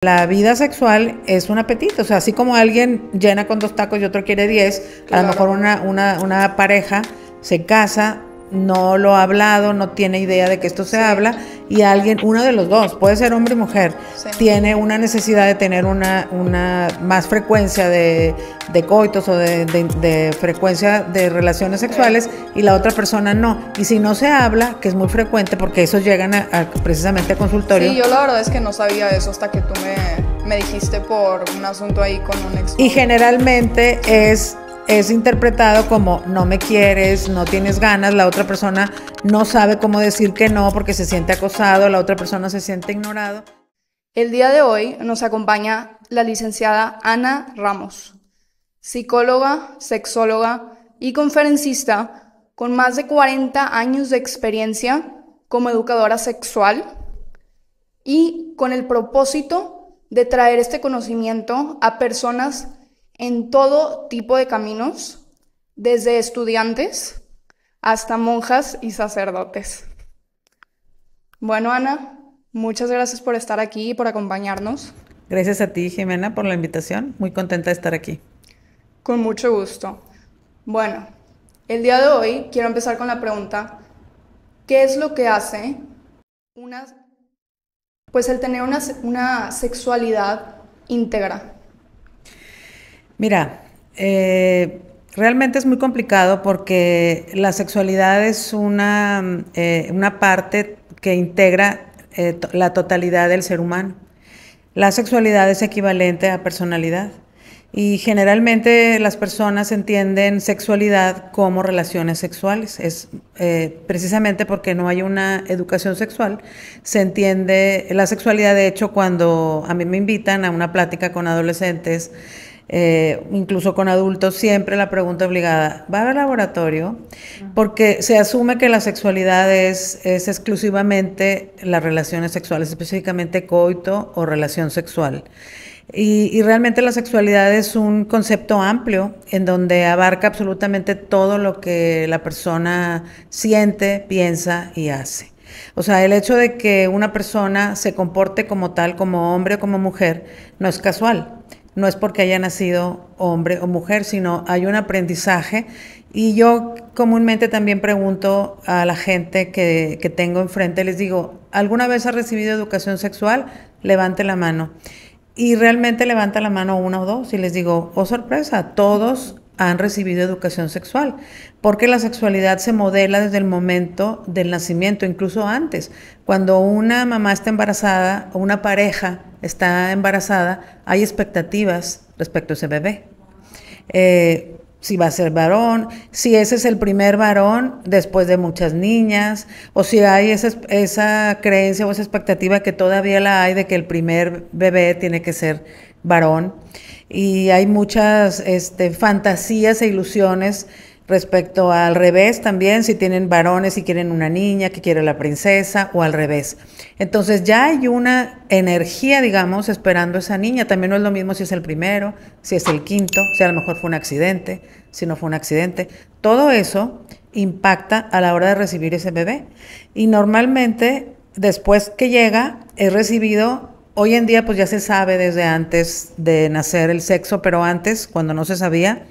La vida sexual es un apetito, o sea, así como alguien llena con 2 tacos y otro quiere 10, Claro. a lo mejor una pareja se casa, no lo ha hablado, no tiene idea de que esto se habla, y alguien, uno de los dos, puede ser hombre y mujer, tiene una necesidad de tener una más frecuencia de coitos o de frecuencia de relaciones sexuales, y la otra persona no. Y si no se habla, que es muy frecuente porque esos llegan precisamente a consultorio. Sí, yo la verdad es que no sabía eso hasta que tú me dijiste por un asunto ahí con un ex. Y generalmente es interpretado como no me quieres, no tienes ganas, la otra persona no sabe cómo decir que no porque se siente acosado, la otra persona se siente ignorado. El día de hoy nos acompaña la licenciada Ana Ramos, psicóloga, sexóloga y conferencista con más de 40 años de experiencia como educadora sexual y con el propósito de traer este conocimiento a personas en todo tipo de caminos, desde estudiantes hasta monjas y sacerdotes. Bueno, Ana, muchas gracias por estar aquí y por acompañarnos. Gracias a ti, Jimena, por la invitación. Muy contenta de estar aquí. Con mucho gusto. Bueno, el día de hoy quiero empezar con la pregunta, ¿qué es lo que hace el tener una sexualidad íntegra? Mira, realmente es muy complicado porque la sexualidad es una parte que integra la totalidad del ser humano. La sexualidad es equivalente a personalidad y generalmente las personas entienden sexualidad como relaciones sexuales. Es precisamente porque no hay una educación sexual, se entiende la sexualidad. De hecho, cuando a mí me invitan a una plática con adolescentes, incluso con adultos, siempre la pregunta obligada, ¿va a haber laboratorio? Porque se asume que la sexualidad es exclusivamente las relaciones sexuales, específicamente coito o relación sexual. Y realmente la sexualidad es un concepto amplio en donde abarca absolutamente todo lo que la persona siente, piensa y hace. O sea, el hecho de que una persona se comporte como tal, como hombre o como mujer, no es casual. No es porque haya nacido hombre o mujer, sino hay un aprendizaje. Y yo comúnmente también pregunto a la gente que tengo enfrente, les digo, ¿alguna vez has recibido educación sexual? Levante la mano. Y realmente levanta la mano una o dos y les digo, oh sorpresa, todos han recibido educación sexual, porque la sexualidad se modela desde el momento del nacimiento, incluso antes. Cuando una mamá está embarazada o una pareja está embarazada, hay expectativas respecto a ese bebé. Si va a ser varón, si ese es el primer varón después de muchas niñas, o si hay esa creencia o esa expectativa que todavía la hay de que el primer bebé tiene que ser varón. Y hay muchas fantasías e ilusiones respecto al revés también, si tienen varones y quieren una niña que quiere la princesa, o al revés. Entonces ya hay una energía, digamos, esperando a esa niña. También no es lo mismo si es el primero, si es el quinto, si a lo mejor fue un accidente, si no fue un accidente. Todo eso impacta a la hora de recibir ese bebé. Y normalmente, después que llega, es recibido. Hoy en día pues ya se sabe desde antes de nacer el sexo, pero antes, cuando no se sabía,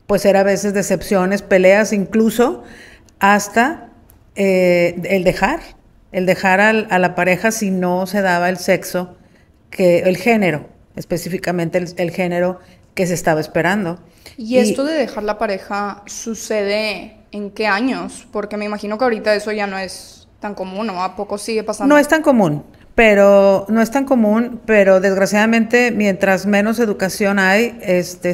pues era a veces decepciones, peleas, incluso hasta el dejar a la pareja si no se daba el sexo, el género, específicamente el género que se estaba esperando. ¿Y esto de dejar la pareja sucede en qué años? Porque me imagino que ahorita eso ya no es tan común, ¿no? ¿A poco sigue pasando? No es tan común, pero desgraciadamente mientras menos educación hay,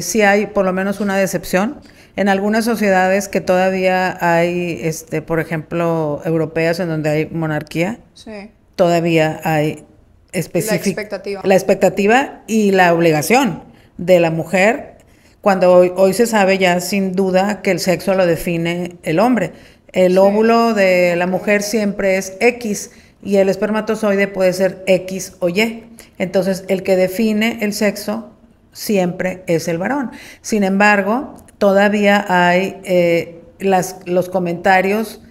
sí hay por lo menos una decepción. En algunas sociedades que todavía hay, por ejemplo, europeas en donde hay monarquía, sí, todavía hay la expectativa y la obligación de la mujer, cuando hoy se sabe ya sin duda que el sexo lo define el hombre. El óvulo de la mujer siempre es X y el espermatozoide puede ser X o Y. Entonces, el que define el sexo siempre es el varón. Sin embargo, todavía hay los comentarios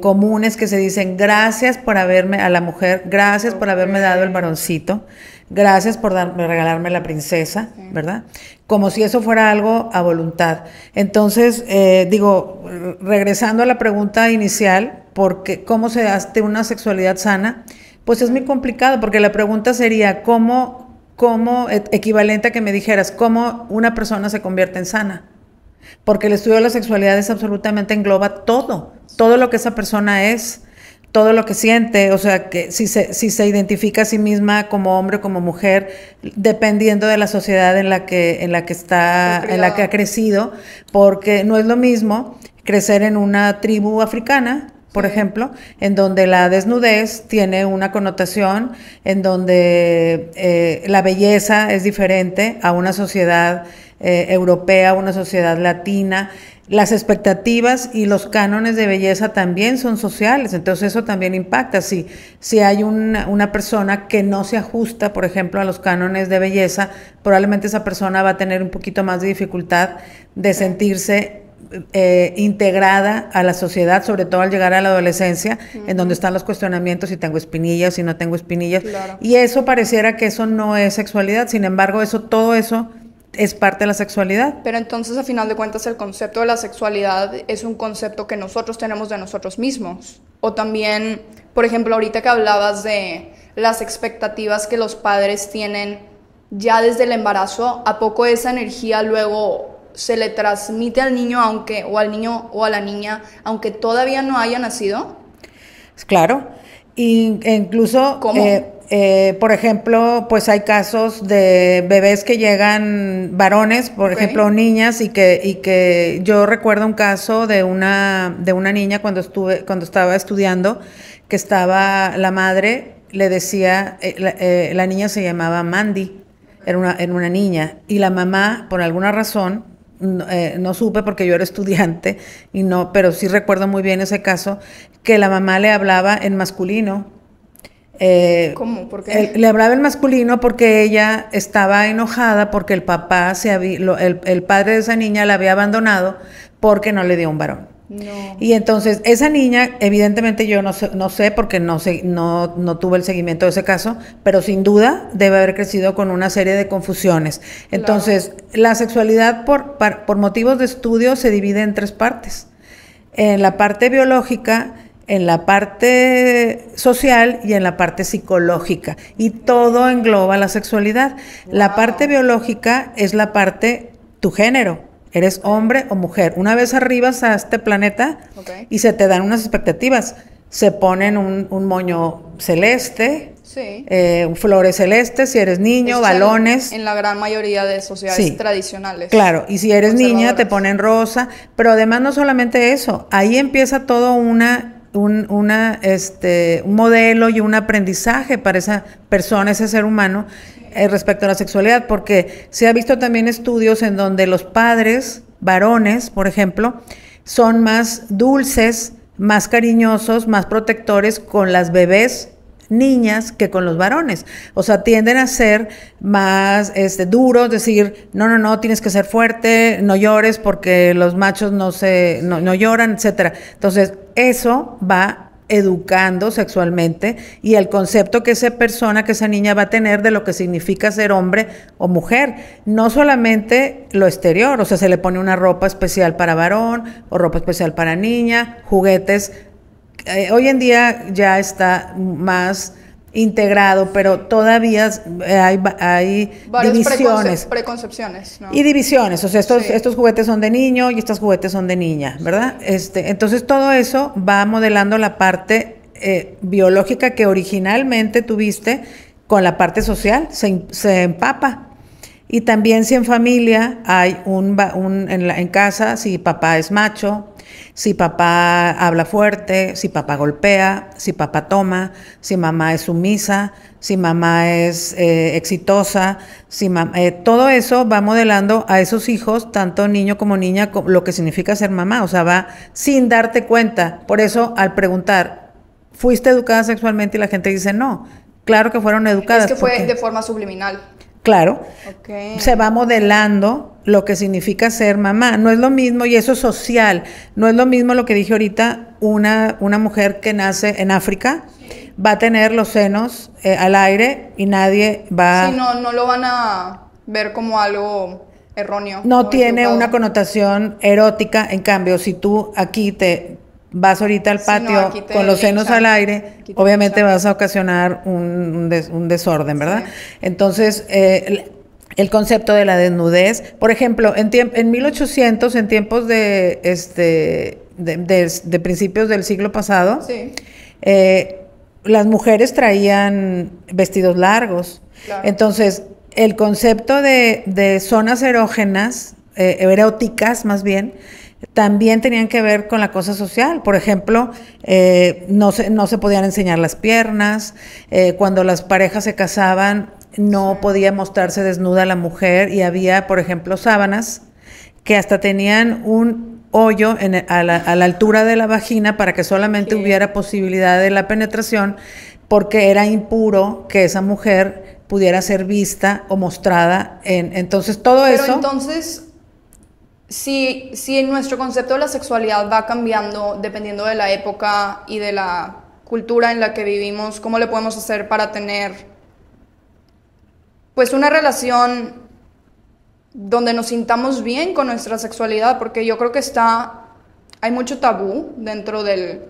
comunes que se dicen, gracias por haberme, a la mujer, gracias por haberme dado el varoncito. gracias por regalarme la princesa, ¿verdad? Como si eso fuera algo a voluntad. Entonces, regresando a la pregunta inicial, porque ¿cómo se hace una sexualidad sana? Pues es muy complicado, porque la pregunta sería, ¿cómo equivalente a que me dijeras, cómo una persona se convierte en sana? Porque el estudio de la sexualidad absolutamente engloba todo lo que esa persona es, todo lo que siente, o sea, que si se identifica a sí misma como hombre o como mujer, dependiendo de la sociedad en la que ha crecido, porque no es lo mismo crecer en una tribu africana, por ejemplo, en donde la desnudez tiene una connotación, en donde la belleza es diferente a una sociedad europea, una sociedad latina. Las expectativas y los cánones de belleza también son sociales, entonces eso también impacta. Si hay una persona que no se ajusta, por ejemplo, a los cánones de belleza, probablemente esa persona va a tener un poquito más de dificultad de sentirse integrada a la sociedad, sobre todo al llegar a la adolescencia, en donde están los cuestionamientos si tengo espinillas, si no tengo espinillas, y eso pareciera que eso no es sexualidad, sin embargo, todo eso es parte de la sexualidad. Pero entonces, a final de cuentas, el concepto de la sexualidad es un concepto que nosotros tenemos de nosotros mismos. O también, por ejemplo, ahorita que hablabas de las expectativas que los padres tienen ya desde el embarazo, ¿a poco esa energía luego se le transmite al niño, o al niño o a la niña, aunque todavía no haya nacido? Claro, incluso... ¿Cómo? Por ejemplo, pues hay casos de bebés que llegan varones, por ejemplo, niñas, y que yo recuerdo un caso de una niña cuando estaba estudiando, que estaba la madre, le decía, la niña se llamaba Mandy, era una niña, y la mamá, por alguna razón, no supe porque yo era estudiante, pero sí recuerdo muy bien ese caso, que la mamá le hablaba en masculino. ¿Cómo? ¿Por qué? Le hablaba en masculino porque ella estaba enojada porque el papá el padre de esa niña la había abandonado porque no le dio un varón. No. Y entonces esa niña, evidentemente yo no sé porque no tuve el seguimiento de ese caso, pero sin duda debe haber crecido con una serie de confusiones. Entonces, la sexualidad por motivos de estudio se divide en 3 partes. En la parte biológica, en la parte social y en la parte psicológica, y todo engloba la sexualidad. La parte biológica es la parte, tu género, eres hombre o mujer. Una vez arribas a este planeta y se te dan unas expectativas, se ponen un moño celeste, flores celestes, si eres niño, balones. En la gran mayoría de sociedades tradicionales. Claro, y si eres niña te ponen rosa, pero además no solamente eso, ahí empieza todo un modelo y un aprendizaje para esa persona, ese ser humano, respecto a la sexualidad, porque se ha visto también estudios en donde los padres varones, por ejemplo, son más dulces, más cariñosos, más protectores con las bebés niñas que con los varones. O sea, tienden a ser más duros, decir, no, tienes que ser fuerte, no llores porque los machos no lloran, etcétera. Entonces, eso va educando sexualmente y el concepto que esa niña va a tener de lo que significa ser hombre o mujer, no solamente lo exterior, o sea, se le pone una ropa especial para varón o ropa especial para niña, juguetes. Hoy en día ya está más integrado, pero todavía hay divisiones. Preconcepciones, ¿no? Y divisiones, o sea, estos juguetes son de niño y estos juguetes son de niña, ¿verdad? Entonces todo eso va modelando la parte biológica que originalmente tuviste con la parte social, se empapa. Y también si en familia hay en casa, si papá es macho, si papá habla fuerte, si papá golpea, si papá toma, si mamá es sumisa, si mamá es exitosa, todo eso va modelando a esos hijos, tanto niño como niña, lo que significa ser mamá, o sea, va sin darte cuenta. Por eso, al preguntar, ¿fuiste educada sexualmente? Y la gente dice, no, claro que fueron educadas. Es que fue de forma subliminal. Claro, se va modelando lo que significa ser mamá. No es lo mismo, y eso es social, no es lo mismo lo que dije ahorita, una mujer que nace en África, va a tener los senos al aire y nadie va... Sí, no lo van a ver como algo erróneo. No tiene una connotación erótica. En cambio, si tú aquí te vas ahorita al patio con los senos al aire, obviamente vas a ocasionar un desorden, ¿verdad? Sí. Entonces, el concepto de la desnudez, por ejemplo, en 1800, en tiempos de principios del siglo pasado, sí. Las mujeres traían vestidos largos. Claro. Entonces, el concepto de zonas erógenas, eróticas más bien, también tenían que ver con la cosa social. Por ejemplo, no se podían enseñar las piernas, cuando las parejas se casaban no podía mostrarse desnuda la mujer y había, por ejemplo, sábanas que hasta tenían un hoyo a la altura de la vagina para que solamente hubiera posibilidad de la penetración, porque era impuro que esa mujer pudiera ser vista o mostrada. Entonces, todo eso... Pero entonces, si nuestro concepto de la sexualidad va cambiando dependiendo de la época y de la cultura en la que vivimos, ¿cómo le podemos hacer para tener pues una relación donde nos sintamos bien con nuestra sexualidad? Porque yo creo que hay mucho tabú dentro del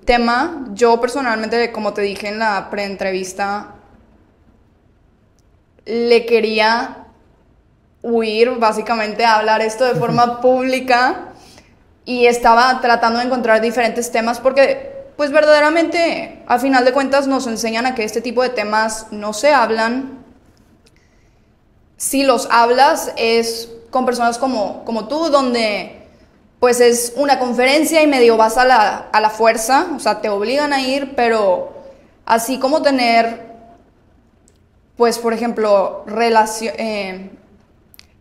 tema. Yo personalmente, como te dije en la preentrevista, le quería huir básicamente a hablar esto de forma pública y estaba tratando de encontrar diferentes temas porque pues verdaderamente, a final de cuentas, nos enseñan a que este tipo de temas no se hablan. Si los hablas es con personas como tú, donde pues es una conferencia y medio vas a la fuerza, o sea, te obligan a ir, pero así como tener, pues por ejemplo,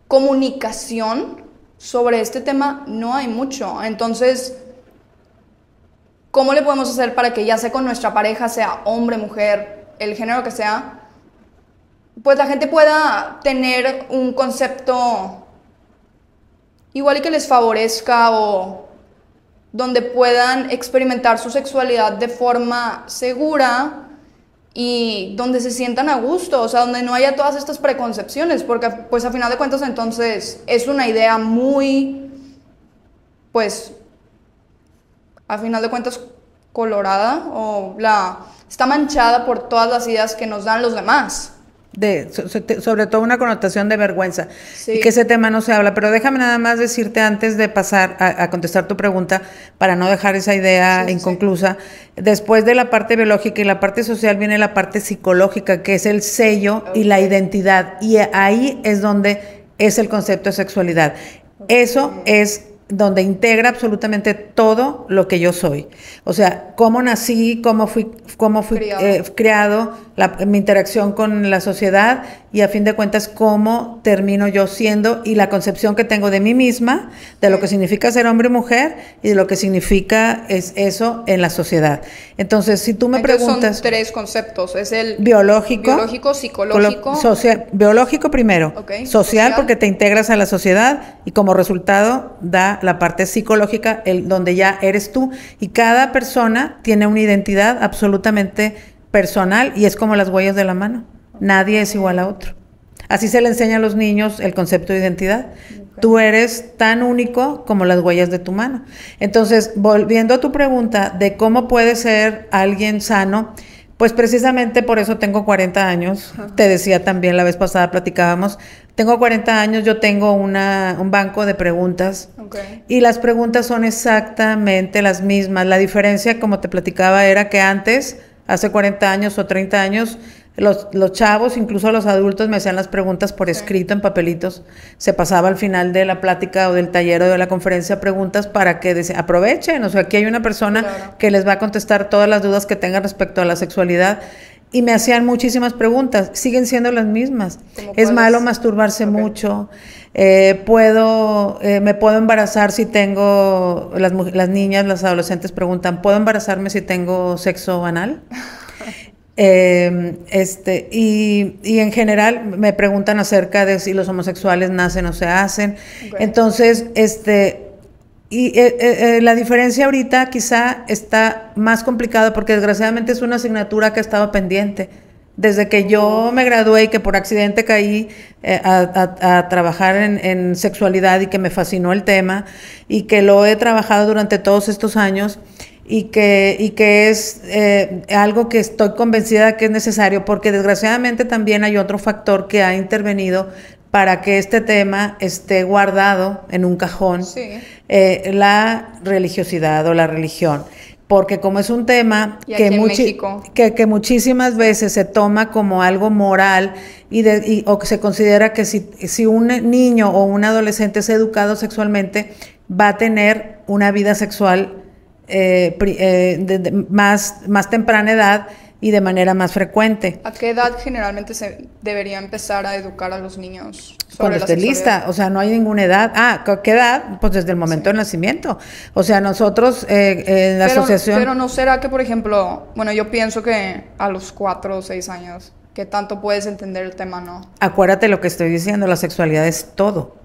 comunicación sobre este tema, no hay mucho. Entonces, ¿cómo le podemos hacer para que ya sea con nuestra pareja, sea hombre, mujer, el género que sea, pues la gente pueda tener un concepto igual y que les favorezca, o donde puedan experimentar su sexualidad de forma segura y donde se sientan a gusto, o sea, donde no haya todas estas preconcepciones? Porque pues a final de cuentas entonces es una idea muy, pues, a final de cuentas colorada, o está manchada por todas las ideas que nos dan los demás. Sobre todo una connotación de vergüenza, sí. Y que ese tema no se habla. Pero déjame nada más decirte, antes de pasar a contestar tu pregunta, para no dejar esa idea inconclusa, después de la parte biológica y la parte social viene la parte psicológica, que es el sello y la identidad, y ahí es donde es el concepto de sexualidad. Eso es donde integra absolutamente todo lo que yo soy. O sea, cómo nací, cómo fui criado, mi interacción con la sociedad, y a fin de cuentas cómo termino yo siendo, y la concepción que tengo de mí misma, de lo que significa ser hombre y mujer, y de lo que significa eso en la sociedad. Entonces, si tú me preguntas... Son tres conceptos, es el biológico, psicológico... biológico primero, social porque te integras a la sociedad, y como resultado da la parte psicológica, donde ya eres tú, y cada persona tiene una identidad absolutamente personal, y es como las huellas de la mano. Nadie es igual a otro. Así se le enseña a los niños el concepto de identidad. Tú eres tan único como las huellas de tu mano. Entonces, volviendo a tu pregunta de cómo puede ser alguien sano, pues precisamente por eso tengo 40 años. Te decía también, la vez pasada platicábamos, tengo 40 años, yo tengo un banco de preguntas, y las preguntas son exactamente las mismas. La diferencia, como te platicaba, era que antes, hace 40 años o 30 años, los chavos, incluso los adultos, me hacían las preguntas por escrito en papelitos. Se pasaba al final de la plática o del taller o de la conferencia preguntas para que aprovechen. O sea, aquí hay una persona que les va a contestar todas las dudas que tengan respecto a la sexualidad. Y me hacían muchísimas preguntas, siguen siendo las mismas. ¿Es malo masturbarse mucho? ¿Me puedo embarazar si tengo, las niñas, las adolescentes preguntan, ¿puedo embarazarme si tengo sexo anal? Y en general me preguntan acerca de si los homosexuales nacen o se hacen. Entonces, Y la diferencia ahorita quizá está más complicada porque desgraciadamente es una asignatura que ha estado pendiente. Desde que yo me gradué y que por accidente caí a trabajar en sexualidad y que me fascinó el tema y que lo he trabajado durante todos estos años y que es algo que estoy convencida que es necesario porque desgraciadamente también hay otro factor que ha intervenido para que este tema esté guardado en un cajón, Sí. La religiosidad o la religión. Porque como es un tema Y aquí en México. que muchísimas veces se toma como algo moral o que se considera que si un niño o un adolescente es educado sexualmente, va a tener una vida sexual más temprana edad y de manera más frecuente. ¿A qué edad generalmente se debería empezar a educar a los niños sobre Cuando la esté sexualidad? lista, o sea, no hay ninguna edad. ¿Qué edad? Pues desde el momento del nacimiento. O sea, nosotros en la asociación... Pero no será que, por ejemplo, bueno, yo pienso que a los 4 o 6 años, que tanto puedes entender el tema, ¿no? Acuérdate lo que estoy diciendo, la sexualidad es todo.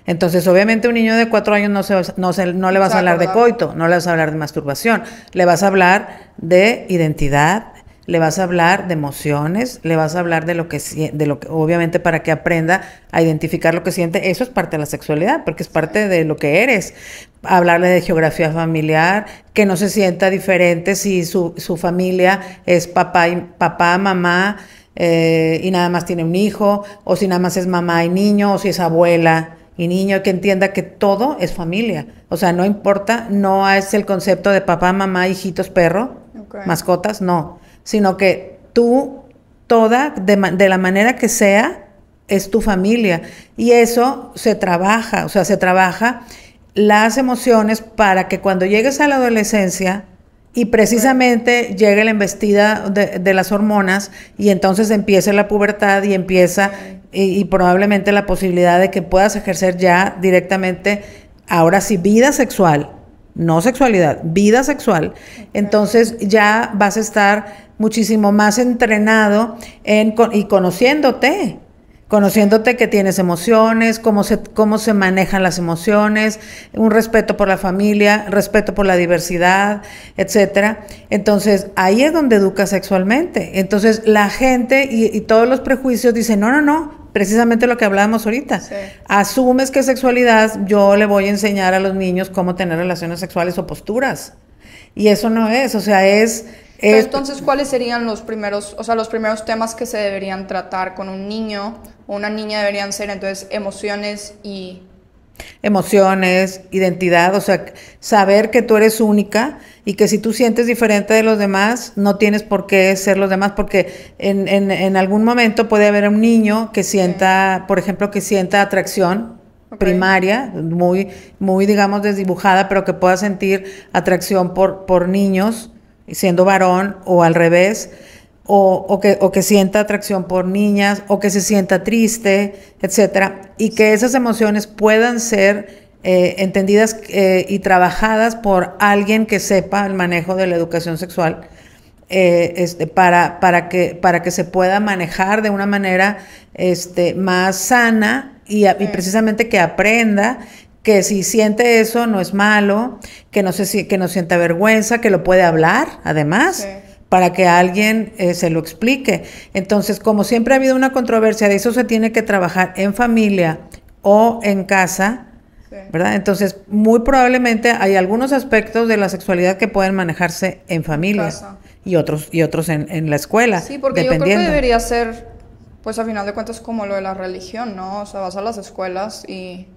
Entonces, obviamente, un niño de 4 años no le vas a hablar de coito, no le vas a hablar de masturbación, le vas a hablar de identidad, le vas a hablar de emociones, le vas a hablar de lo que, obviamente, para que aprenda a identificar lo que siente. Eso es parte de la sexualidad, porque es parte de lo que eres. Hablarle de geografía familiar, que no se sienta diferente si su familia es papá, mamá, y nada más tiene un hijo, o si nada más es mamá y niño, o si es abuela y niño, que entienda que todo es familia. O sea, no importa, no es el concepto de papá, mamá, hijitos, perro, mascotas, no. Sino que tú, de la manera que sea, es tu familia. Y eso se trabaja, o sea, se trabaja las emociones para que cuando llegues a la adolescencia y precisamente llegue la embestida de las hormonas y entonces empiece la pubertad y empieza y probablemente la posibilidad de que puedas ejercer ya directamente, ahora sí, vida sexual, no sexualidad, vida sexual. Entonces ya vas a estar muchísimo más entrenado y conociéndote que tienes emociones, cómo se manejan las emociones, un respeto por la familia, respeto por la diversidad, etcétera. Entonces, ahí es donde educas sexualmente. Entonces, la gente y todos los prejuicios dicen, no, precisamente lo que hablábamos ahorita. Sí. Asumes que sexualidad, yo le voy a enseñar a los niños cómo tener relaciones sexuales o posturas. Y eso no es, o sea, Pero entonces, ¿cuáles serían los primeros temas que se deberían tratar con un niño o una niña? Deberían ser entonces emociones, identidad, o sea, saber que tú eres única y que si tú sientes diferente de los demás, no tienes por qué ser los demás, porque en algún momento puede haber un niño que sienta, por ejemplo, que sienta atracción primaria, muy, muy, digamos, desdibujada, pero que pueda sentir atracción por niños, siendo varón, o al revés, o que sienta atracción por niñas, o que se sienta triste, etcétera, y que esas emociones puedan ser entendidas y trabajadas por alguien que sepa el manejo de la educación sexual, para que se pueda manejar de una manera más sana y precisamente que aprenda que si siente eso no es malo, que no sienta vergüenza, que lo puede hablar, además, para que alguien se lo explique. Entonces, como siempre ha habido una controversia, de eso se tiene que trabajar en familia o en casa, ¿verdad? Entonces, muy probablemente hay algunos aspectos de la sexualidad que pueden manejarse en familia y otros en la escuela. Sí, porque yo creo que debería ser, pues a final de cuentas, como lo de la religión, ¿no? O sea, vas a las escuelas y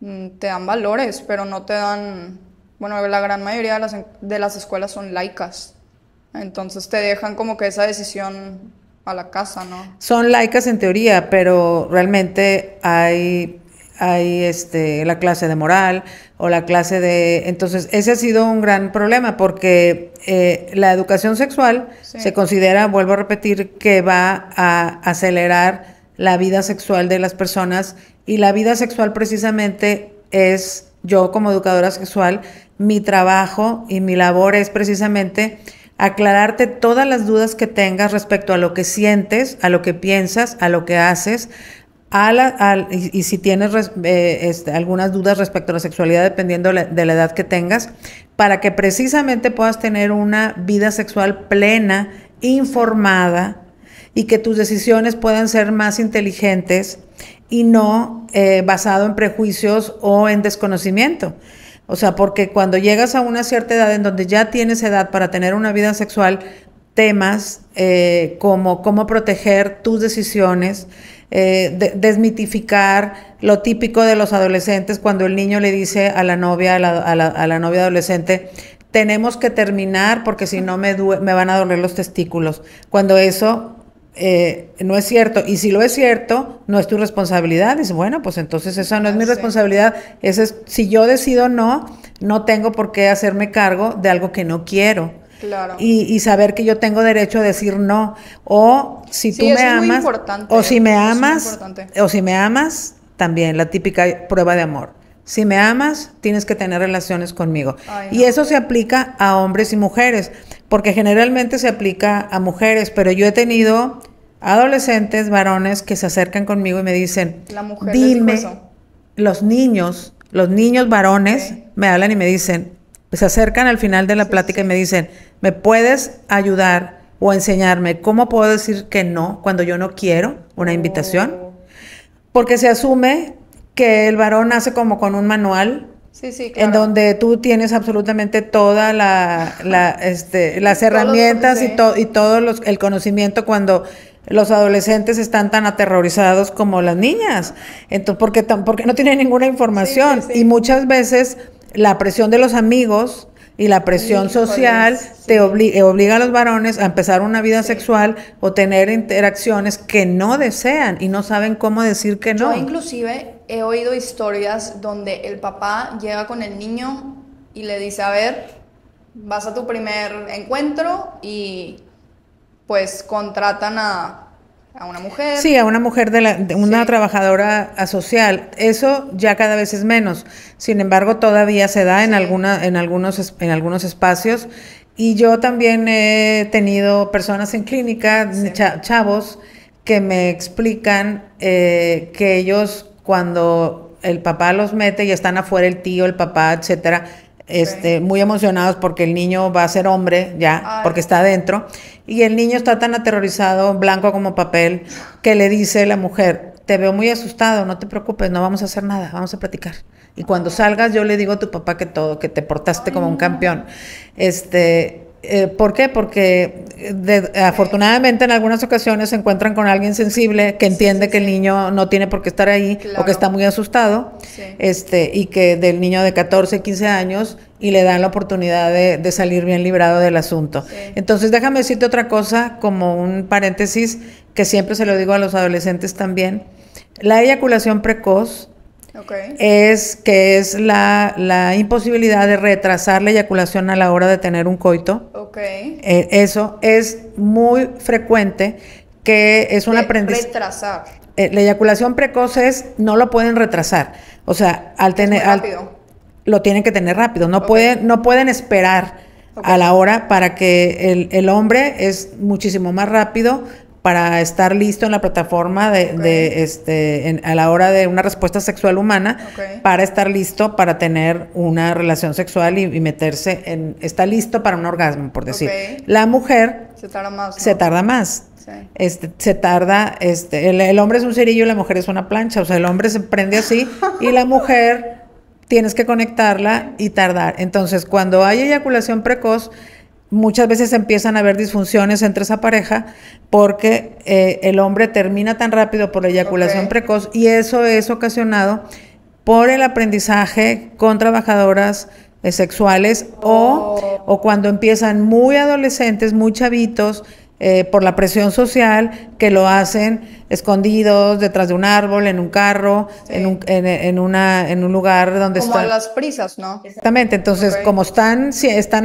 te dan valores, pero no te dan, bueno, la gran mayoría de las escuelas son laicas, entonces te dejan como que esa decisión a la casa, ¿no? Son laicas en teoría, pero realmente hay la clase de moral o la clase de... Entonces, ese ha sido un gran problema porque la educación sexual se considera, vuelvo a repetir, que va a acelerar la vida sexual de las personas, y la vida sexual precisamente es, yo como educadora sexual, mi trabajo y mi labor es precisamente aclararte todas las dudas que tengas respecto a lo que sientes, a lo que piensas, a lo que haces, y si tienes algunas dudas respecto a la sexualidad, dependiendo de la edad que tengas, para que precisamente puedas tener una vida sexual plena, informada, y que tus decisiones puedan ser más inteligentes y no basado en prejuicios o en desconocimiento. O sea, porque cuando llegas a una cierta edad en donde ya tienes edad para tener una vida sexual, temas como cómo proteger tus decisiones, desmitificar lo típico de los adolescentes cuando el niño le dice a la novia, a la novia adolescente, tenemos que terminar porque si no me van a doler los testículos. Cuando eso no es cierto, y si lo es cierto, no es tu responsabilidad. Dice, bueno, pues entonces esa no es mi responsabilidad. Si yo decido no tengo por qué hacerme cargo de algo que no quiero. Claro. Y saber que yo tengo derecho a decir no. O si tú me amas, o si me amas, también la típica prueba de amor. Si me amas, tienes que tener relaciones conmigo. Ay, no. Y eso se aplica a hombres y mujeres, porque generalmente se aplica a mujeres, pero yo he tenido adolescentes, varones, que se acercan conmigo y me dicen, la mujer dime, los niños varones me hablan y me dicen, se acercan al final de la plática y me dicen, ¿me puedes ayudar o enseñarme cómo puedo decir que no cuando yo no quiero una invitación? Porque se asume que el varón nace como con un manual, claro, en donde tú tienes absolutamente todas las herramientas y todo el conocimiento, cuando los adolescentes están tan aterrorizados como las niñas, entonces porque no tienen ninguna información. Y muchas veces la presión de los amigos y la presión social te obliga a los varones a empezar una vida sexual o tener interacciones que no desean y no saben cómo decir que no. Yo inclusive he oído historias donde el papá llega con el niño y le dice, a ver, vas a tu primer encuentro, y pues contratan a una mujer. Sí, a una mujer de una trabajadora social. Eso ya cada vez es menos. Sin embargo, todavía se da en algunos espacios. Y yo también he tenido personas en clínica, chavos, que me explican que ellos, cuando el papá los mete y están afuera el tío, el papá, etcétera, muy emocionados porque el niño va a ser hombre ya, porque está adentro, y el niño está tan aterrorizado, blanco como papel, que le dice la mujer, te veo muy asustado, no te preocupes, no vamos a hacer nada, vamos a platicar. Y cuando salgas yo le digo a tu papá que te portaste como un campeón. ¿Por qué? Porque afortunadamente en algunas ocasiones se encuentran con alguien sensible que entiende que el niño no tiene por qué estar ahí, claro, o que está muy asustado, y que del niño de 14, 15 años, y le dan la oportunidad de salir bien librado del asunto. Entonces déjame decirte otra cosa, como un paréntesis, que siempre se lo digo a los adolescentes también. La eyaculación precoz es la imposibilidad de retrasar la eyaculación a la hora de tener un coito. Eso es muy frecuente, que es un aprendizaje. Retrasar. La eyaculación precoz no lo pueden retrasar. O sea, lo tienen que tener rápido. No pueden esperar a la hora, para que el hombre es muchísimo más rápido para estar listo en la plataforma a la hora de una respuesta sexual humana, para estar listo para tener una relación sexual y meterse está listo para un orgasmo, por decir. La mujer se tarda más, ¿no? Se tarda más. El hombre es un cerillo y la mujer es una plancha. O sea, el hombre se prende así y la mujer tienes que conectarla y tardar. Entonces, cuando hay eyaculación precoz, muchas veces empiezan a haber disfunciones entre esa pareja, porque el hombre termina tan rápido por la eyaculación precoz, y eso es ocasionado por el aprendizaje con trabajadoras sexuales o cuando empiezan muy adolescentes, muy chavitos, por la presión social, que lo hacen escondidos detrás de un árbol, en un carro, en un lugar donde como a las prisas, ¿no? Exactamente. Entonces, como están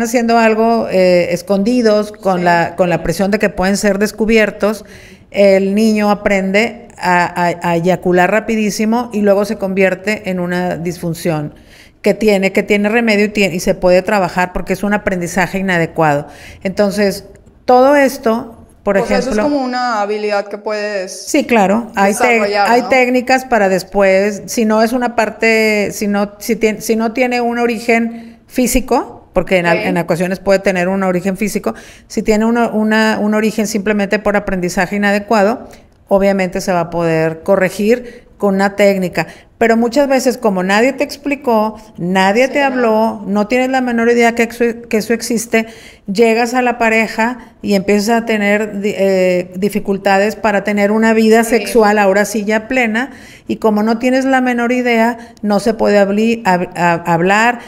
haciendo algo escondidos, con la presión de que pueden ser descubiertos, el niño aprende a eyacular rapidísimo y luego se convierte en una disfunción que tiene remedio y se puede trabajar, porque es un aprendizaje inadecuado. Entonces, todo esto Por O sea, eso es ejemplo, como una habilidad que puedes sí, claro, desarrollar, hay ¿no? técnicas para después, si no es una parte, si no tiene un origen físico, porque en Ok. ocasiones puede tener un origen físico, si tiene un origen simplemente por aprendizaje inadecuado, obviamente se va a poder corregir con una técnica. Pero muchas veces, como nadie te explicó, nadie Sí, te no. habló, no tienes la menor idea que eso existe, llegas a la pareja y empiezas a tener dificultades para tener una vida Sí. sexual, ahora sí ya plena, y como no tienes la menor idea, no se puede hablar.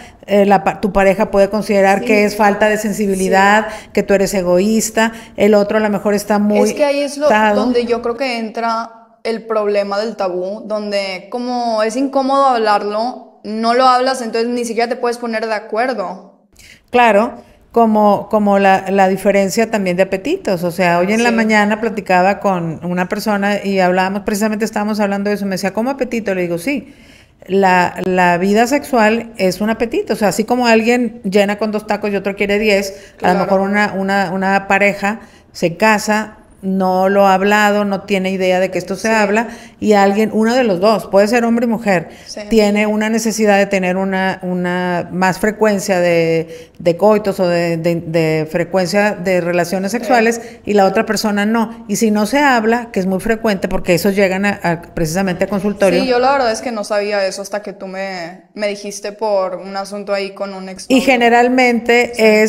Tu pareja puede considerar que es Sí. falta de Sí. sensibilidad, que tú eres egoísta, el otro a lo mejor está Es que muy ahí es dado. donde yo creo que entra el problema del tabú, donde como es incómodo hablarlo, no lo hablas, entonces ni siquiera te puedes poner de acuerdo. Claro, como la diferencia también de apetitos. O sea, hoy en la Sí, mañana platicaba con una persona y hablábamos, precisamente estábamos hablando de eso. Me decía, ¿cómo apetito? Le digo, sí. La vida sexual es un apetito. O sea, así como alguien llena con 2 tacos y otro quiere 10, a lo mejor claro. una pareja se casa, no lo ha hablado, no tiene idea de que esto se Sí, habla, y alguien, uno de los dos, puede ser hombre y mujer, sí. tiene una necesidad de tener una más frecuencia de coitos o de frecuencia de relaciones Sí. sexuales, y la otra persona no. Y si no se habla, que es muy frecuente porque esos llegan precisamente a Sí, consultorio, yo la verdad es que no sabía eso hasta que tú me dijiste por un asunto ahí con un y exnovio. Sí, generalmente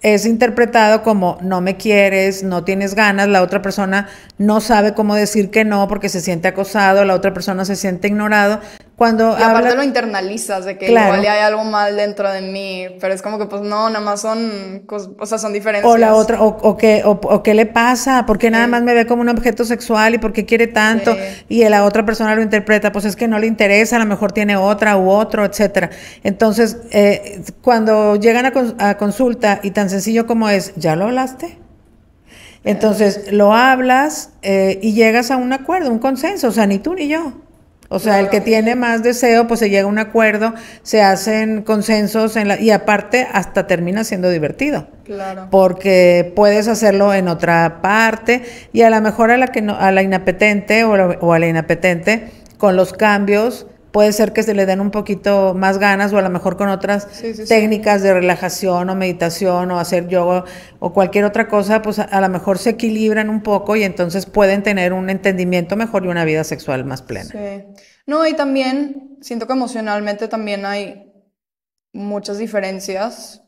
es interpretado como no me quieres, no tienes ganas, la otra persona no sabe cómo decir que no porque se siente acosado, la otra persona se siente ignorado. Cuando y aparte lo habla, internalizas de que igual claro, ya hay algo mal dentro de mí, pero es como que pues no, nada más son, o sea, son o la diferencias. otra, o qué le pasa, por qué nada más Sí, me ve como un objeto sexual y por qué quiere tanto, sí, y la otra persona lo interpreta, pues es que no le interesa, a lo mejor tiene otra u otro, etcétera. Entonces, cuando llegan a consulta y tan sencillo como es, ¿ya lo hablaste? Entonces, lo hablas y llegas a un acuerdo, un consenso, o sea, ni tú ni yo. O sea, el que claro. tiene más deseo, pues se llega a un acuerdo, se hacen consensos y aparte hasta termina siendo divertido, Claro. porque puedes hacerlo en otra parte y a lo mejor a la que no, a la inapetente o a la inapetente con los cambios puede ser que se le den un poquito más ganas o a lo mejor con otras Sí, sí, sí. técnicas de relajación o meditación o hacer yoga o cualquier otra cosa, pues a lo mejor se equilibran un poco y entonces pueden tener un entendimiento mejor y una vida sexual más plena. Sí. No, y también siento que emocionalmente también hay muchas diferencias,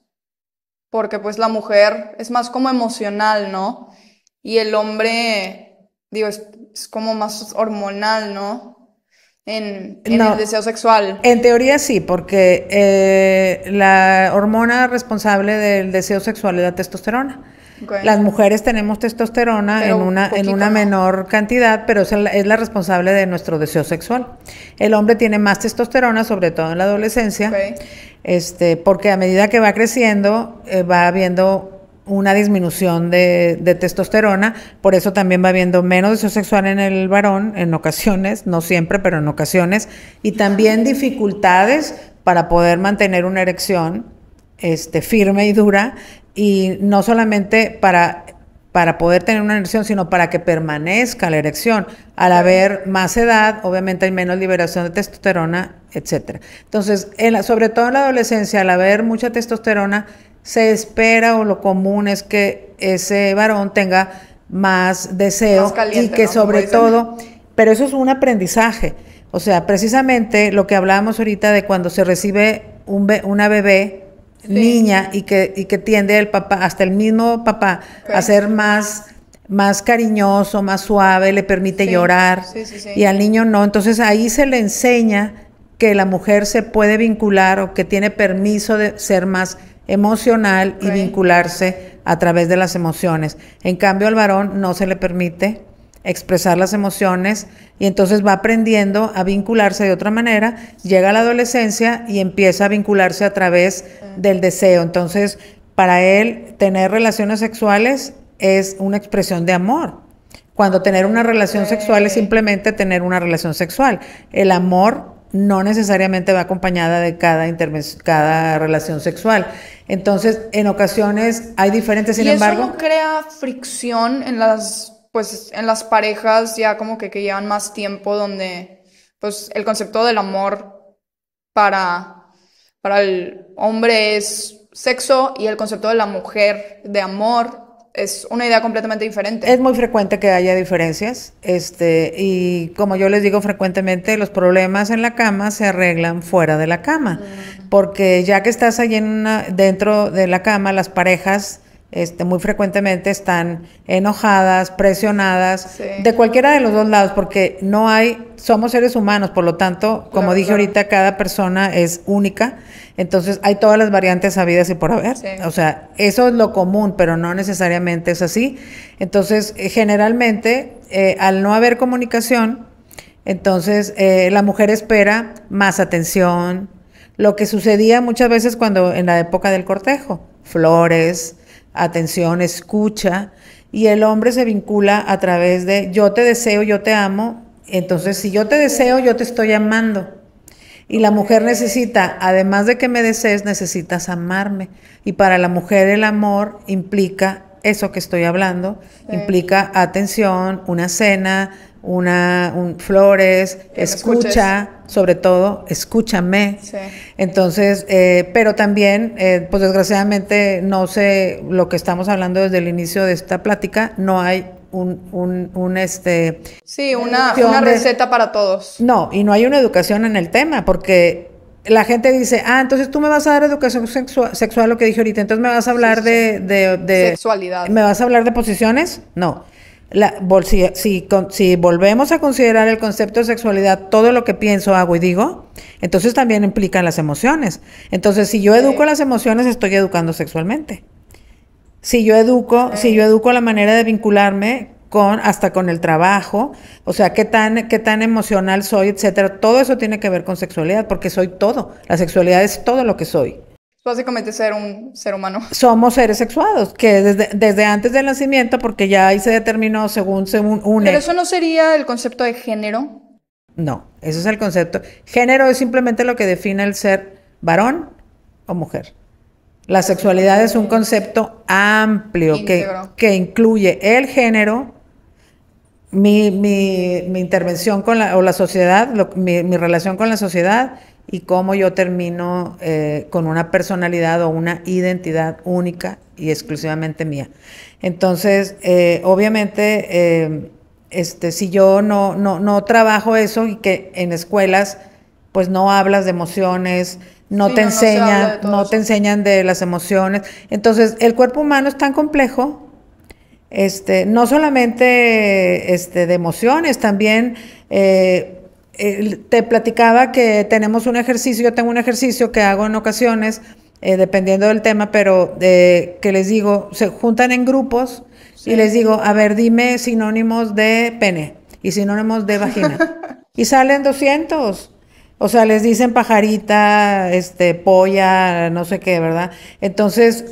porque pues la mujer es más como emocional, ¿no? Y el hombre, digo, es como más hormonal, ¿no? En el No, deseo sexual. en teoría sí, porque la hormona responsable del deseo sexual es la testosterona. Ok. Las mujeres tenemos testosterona Pero en poquito, una ¿no? menor cantidad, pero es la responsable de nuestro deseo sexual. El hombre tiene más testosterona, sobre todo en la Ok. adolescencia, porque a medida que va creciendo, va habiendo una disminución de testosterona, por eso también va habiendo menos deseo sexual en el varón en ocasiones, no siempre, pero en ocasiones, y también dificultades para poder mantener una erección firme y dura, y no solamente para poder tener una erección, sino para que permanezca la erección. Al Ok. haber más edad, obviamente hay menos liberación de testosterona, etcétera. Entonces, sobre todo en la adolescencia, al haber mucha testosterona, se espera o lo común es que ese varón tenga más Más deseo y caliente, que ¿no? Como sobre dicen. todo, pero eso es un aprendizaje. O sea, precisamente lo que hablábamos ahorita de cuando se recibe una bebé Sí. niña y que tiende el papá, hasta el mismo papá, a Ok. ser más cariñoso, más suave, le permite Sí. llorar Sí, sí, y sí. al niño no. Entonces ahí se le enseña que la mujer se puede vincular o que tiene permiso de ser más emocional Ok. y vincularse a través de las emociones. En cambio al varón no se le permite expresar las emociones y entonces va aprendiendo a vincularse de otra manera, llega a la adolescencia y empieza a vincularse a través del deseo. Entonces, para él, tener relaciones sexuales es una expresión de amor. Cuando tener una relación sexual es Ok. simplemente tener una relación sexual. El amor no necesariamente va acompañada de cada relación sexual. Entonces, en ocasiones hay diferentes, sin ¿Y eso embargo, no crea fricción en en las parejas ya como que llevan más tiempo donde, pues, el concepto del amor para, para el hombre es sexo y el concepto de la mujer de amor es una idea completamente es diferente? muy frecuente que haya diferencias, y como yo les digo frecuentemente, los problemas en la cama se arreglan fuera de la cama, porque ya que estás ahí dentro de la cama, las parejas, muy frecuentemente están enojadas, presionadas, de Sí, cualquiera de los dos lados, porque no hay, somos seres humanos, por lo tanto, como claro, dije claro. ahorita, cada persona es única. Entonces hay todas las variantes habidas y por haber. Sí. O sea, eso es lo común, pero no necesariamente es así. Entonces, generalmente, al no haber comunicación, entonces la mujer espera más atención. Lo que sucedía muchas veces cuando en la época del cortejo, flores, atención, escucha, y el hombre se vincula a través de yo te deseo, yo te amo. Entonces, si yo te deseo, yo te estoy amando. Y la mujer necesita, además de que me desees, necesitas amarme. Y para la mujer el amor implica eso que estoy hablando, Sí. implica atención, una cena, flores, Que me escuches. escucha, sobre todo, escúchame. Sí. Entonces, pero también, pues desgraciadamente, no sé, lo que estamos hablando desde el inicio de esta plática, no hay Sí, una educación receta para todos. no, y no hay una educación en el tema, porque la gente dice, entonces tú me vas a dar educación sexual, lo que dije ahorita, entonces me vas a Sí, hablar sí, sí. Sexualidad. ¿me vas a hablar de posiciones? No. Si volvemos a considerar el concepto de sexualidad, todo lo que pienso, hago y digo, entonces también implican las emociones. Entonces, si yo educo las emociones, estoy educando sexualmente. Si yo educo la manera de vincularme hasta con el trabajo, o sea, qué tan emocional soy, etcétera, todo eso tiene que ver con sexualidad, porque soy todo. La sexualidad es todo lo que soy. Básicamente ser un ser humano. Somos seres sexuados, que desde antes del nacimiento, porque ya ahí se determinó según Pero UNE. eso no sería el concepto de género. No, ese es el concepto. Género es simplemente lo que define el ser varón o mujer. La sexualidad es un concepto amplio Íntegro. que incluye el género, mi intervención o la sociedad, mi relación con la sociedad y cómo yo termino con una personalidad o una identidad única y exclusivamente mía. Entonces, obviamente, si yo no trabajo eso y que en escuelas pues no hablas de emociones, Sí, no, no se habla de todo no te eso. enseñan de las emociones. Entonces, el cuerpo humano es tan complejo, no solamente de emociones, también te platicaba que tenemos un ejercicio, yo tengo un ejercicio que hago en ocasiones, dependiendo del tema, pero que les digo, se juntan en grupos y les digo, a ver, dime sinónimos de pene y sinónimos de vagina. Y salen 200. O sea, les dicen pajarita, polla, no sé qué, ¿verdad? Entonces,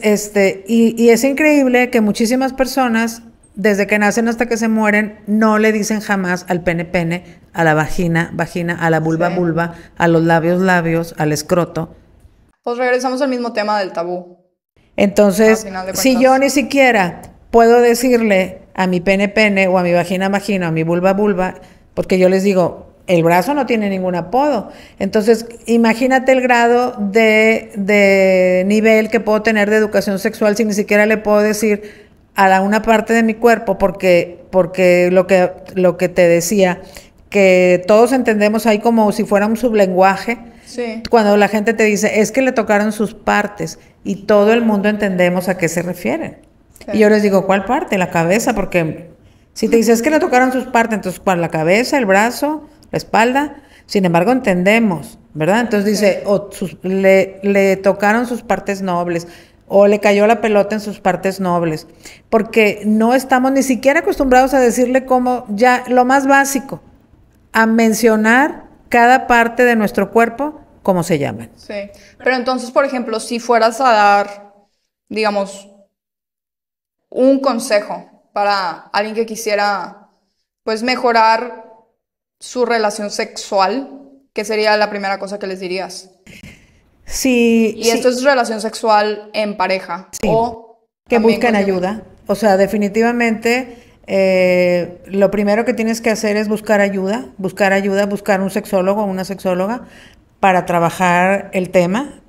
y es increíble que muchísimas personas, desde que nacen hasta que se mueren, no le dicen jamás al pene pene, a la vagina vagina, a la vulva Sí. vulva, a los labios labios, al escroto. Pues regresamos al mismo tema del tabú, a Entonces, final de si yo cuentas. ni siquiera puedo decirle a mi pene pene o a mi vagina vagina o a mi vulva vulva, porque yo les digo, el brazo no tiene ningún apodo. Entonces, imagínate el grado de nivel que puedo tener de educación sexual si ni siquiera le puedo decir a una parte de mi cuerpo, porque lo que te decía, que todos entendemos ahí como si fuera un sublenguaje, Sí. cuando la gente te dice, es que le tocaron sus partes, y todo el mundo entendemos a qué se refieren. Sí. Y yo les digo, ¿cuál parte? La cabeza, porque si te dices que le tocaron sus partes, entonces, ¿cuál? La cabeza, el brazo, la espalda. Sin embargo, entendemos, ¿verdad? Entonces dice, le tocaron sus partes nobles, o le cayó la pelota en sus partes nobles, porque no estamos ni siquiera acostumbrados a decirle como ya lo más básico, a mencionar cada parte de nuestro cuerpo, como se llaman. Sí. Pero entonces, por ejemplo, si fueras a dar, digamos, un consejo para alguien que quisiera, pues, mejorar su relación sexual, ¿qué sería la primera cosa que les dirías? Sí, Y esto es relación sexual en pareja. Sí. O que también busquen contigo. ayuda. O sea, definitivamente lo primero que tienes que hacer es buscar ayuda, buscar un sexólogo o una sexóloga para trabajar el tema.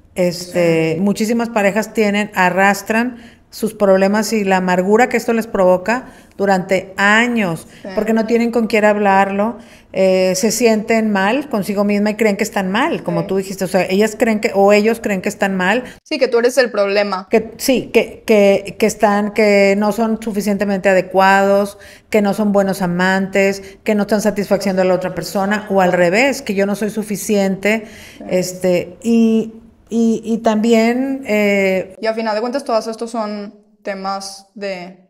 Muchísimas parejas arrastran sus problemas y la amargura que esto les provoca durante años, Sí. porque no tienen con quién hablarlo, se sienten mal consigo misma y creen que están mal, como Sí. tú dijiste, o sea, ellos creen que están mal, Sí, que tú eres el problema. que sí, que no son suficientemente adecuados, que no son buenos amantes, que no están satisfaciendo a la otra persona, o al revés, que yo no soy suficiente, y también Y a final de cuentas, todos estos son temas de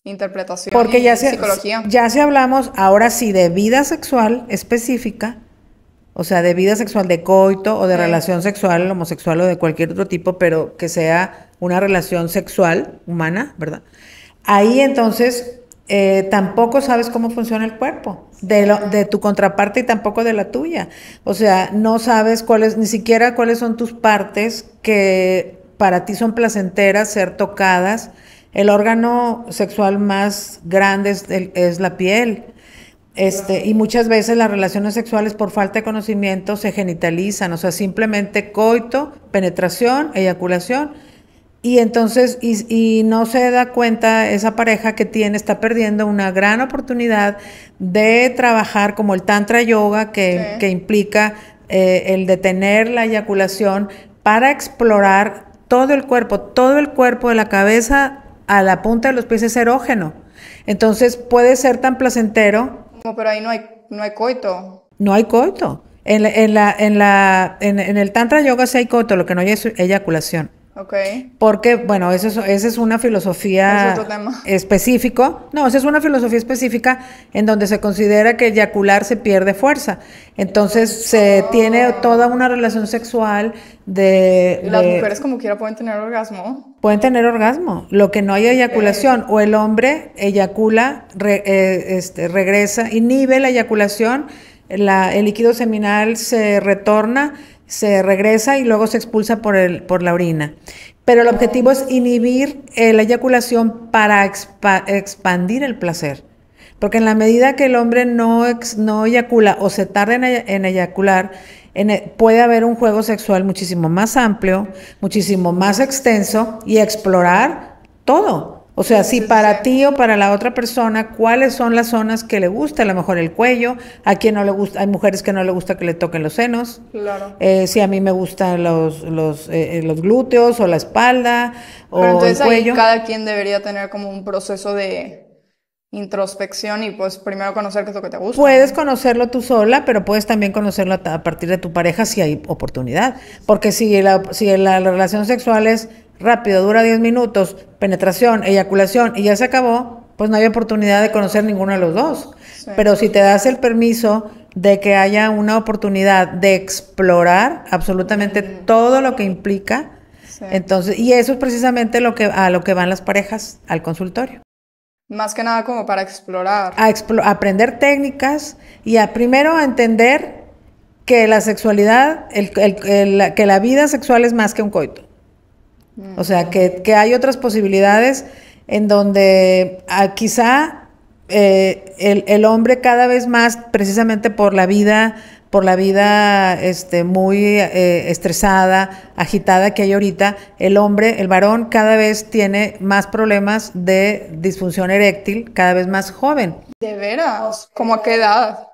interpretación porque y psicología. ya si hablamos ahora sí de vida sexual específica, o sea, de vida sexual, de coito o de Sí. relación sexual, homosexual o de cualquier otro tipo, pero que sea una relación sexual humana, ¿verdad? Ahí entonces tampoco sabes cómo funciona el cuerpo de tu contraparte y tampoco de la tuya. O sea, no sabes ni siquiera cuáles son tus partes que para ti son placenteras ser tocadas. El órgano sexual más grande es la piel. Y muchas veces las relaciones sexuales por falta de conocimiento se genitalizan, o sea, simplemente coito, penetración, eyaculación, y entonces, y no se da cuenta esa pareja que está perdiendo una gran oportunidad de trabajar como el Tantra Yoga, que implica el detener la eyaculación para explorar todo el cuerpo de la cabeza a la punta de los pies es erógeno. Entonces puede ser tan placentero. Como, pero ahí no hay coito. No hay coito. En el Tantra Yoga sí hay coito, lo que no hay es eyaculación. Ok. Porque, bueno, esa es una filosofía Es otro tema. específico. No, esa es una filosofía específica en donde se considera que eyacular se pierde fuerza. Entonces se tiene toda una relación sexual Y las mujeres como quiera pueden tener orgasmo. pueden tener orgasmo, lo que no hay eyaculación, o el hombre eyacula, regresa, inhibe la eyaculación, el líquido seminal se retorna, se regresa y luego se expulsa por la orina. Pero el objetivo es inhibir la eyaculación para expandir el placer. Porque en la medida que el hombre no eyacula o se tarda en eyacular, puede haber un juego sexual muchísimo más amplio, muchísimo más extenso y explorar todo. O sea, si para ti o para la otra persona, ¿cuáles son las zonas que le gusta? A lo mejor el cuello, a quien no le gusta, hay mujeres que no le gusta que le toquen los senos. Claro. Si a mí me gustan los glúteos o la espalda o Pero entonces el cuello. ahí cada quien debería tener como un proceso de introspección y pues primero conocer qué es lo que te gusta. Puedes conocerlo tú sola, pero puedes también conocerlo a partir de tu pareja si hay oportunidad. Porque si la relación sexual es rápido, dura 10 minutos, penetración, eyaculación y ya se acabó, pues no hay oportunidad de conocer ninguno de los dos. Sí. Pero si te das el permiso de que haya una oportunidad de explorar absolutamente todo lo que implica, Sí. entonces, y eso es precisamente a lo que van las parejas al consultorio. Más que nada como para explorar. A aprender técnicas y primero a entender que la sexualidad, que la vida sexual es más que un coito. O sea, que hay otras posibilidades en donde quizá el hombre cada vez más, precisamente por la vida muy estresada, agitada que hay ahorita, el varón cada vez tiene más problemas de disfunción eréctil, cada vez más joven. ¿De veras? ¿Cómo a qué edad?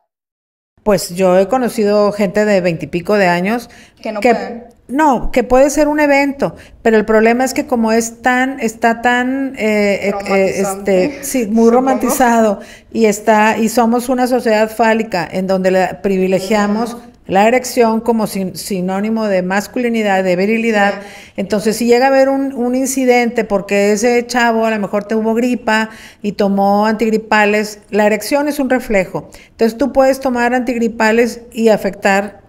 Pues yo he conocido gente de 20 y pico de años Que no pueden. No, que puede ser un evento, pero el problema es que como está tan Romantizante, sí, muy supongo. romantizado y somos una sociedad fálica en donde privilegiamos la erección como sinónimo de masculinidad, de virilidad. Entonces, si llega a haber un incidente porque ese chavo a lo mejor tuvo gripa y tomó antigripales, la erección es un reflejo. Entonces, tú puedes tomar antigripales y afectar.